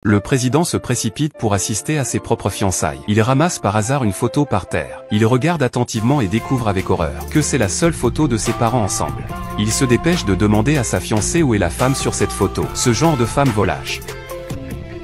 Le président se précipite pour assister à ses propres fiançailles. Il ramasse par hasard une photo par terre. Il regarde attentivement et découvre avec horreur que c'est la seule photo de ses parents ensemble. Il se dépêche de demander à sa fiancée où est la femme sur cette photo. Ce genre de femme volage.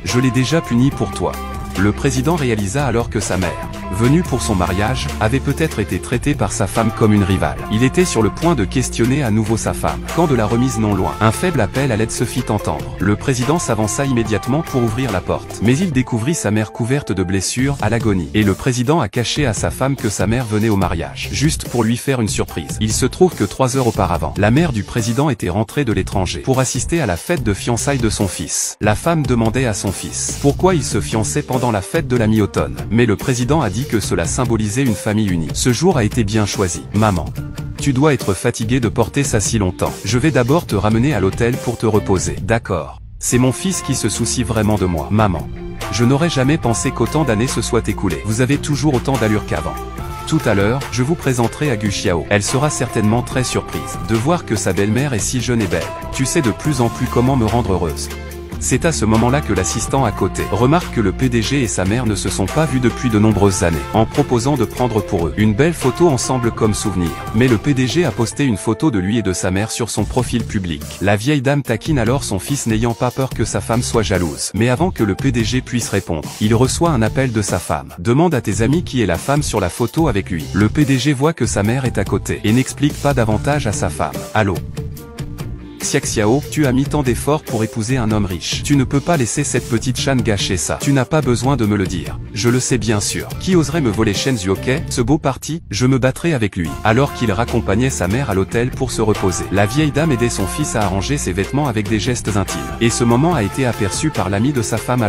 Je l'ai déjà puni pour toi. Le président réalisa alors que sa mère, venue pour son mariage, avait peut-être été traitée par sa femme comme une rivale. Il était sur le point de questionner à nouveau sa femme, quand de la remise non loin, un faible appel à l'aide se fit entendre. Le président s'avança immédiatement pour ouvrir la porte, mais il découvrit sa mère couverte de blessures, à l'agonie. Et le président a caché à sa femme que sa mère venait au mariage, juste pour lui faire une surprise. Il se trouve que 3 heures auparavant, la mère du président était rentrée de l'étranger, pour assister à la fête de fiançailles de son fils. La femme demandait à son fils pourquoi il se fiançait pendant la fête de la mi-automne. Mais le président a dit que cela symbolisait une famille unie. Ce jour a été bien choisi. Maman, tu dois être fatiguée de porter ça si longtemps. Je vais d'abord te ramener à l'hôtel pour te reposer. D'accord. C'est mon fils qui se soucie vraiment de moi. Maman, je n'aurais jamais pensé qu'autant d'années se soient écoulées. Vous avez toujours autant d'allure qu'avant. Tout à l'heure, je vous présenterai à Gu Xiao. Elle sera certainement très surprise de voir que sa belle-mère est si jeune et belle. Tu sais de plus en plus comment me rendre heureuse. C'est à ce moment-là que l'assistant à côté remarque que le PDG et sa mère ne se sont pas vus depuis de nombreuses années, en proposant de prendre pour eux une belle photo ensemble comme souvenir. Mais le PDG a posté une photo de lui et de sa mère sur son profil public. La vieille dame taquine alors son fils n'ayant pas peur que sa femme soit jalouse. Mais avant que le PDG puisse répondre, il reçoit un appel de sa femme. Demande à tes amis qui est la femme sur la photo avec lui. Le PDG voit que sa mère est à côté et n'explique pas davantage à sa femme. Allô? Xiao, tu as mis tant d'efforts pour épouser un homme riche. Tu ne peux pas laisser cette petite Shan gâcher ça. Tu n'as pas besoin de me le dire. Je le sais bien sûr. Qui oserait me voler Shen Zhuoke? Ce beau parti, je me battrai avec lui. Alors qu'il raccompagnait sa mère à l'hôtel pour se reposer, la vieille dame aidait son fils à arranger ses vêtements avec des gestes intimes. Et ce moment a été aperçu par l'ami de sa femme.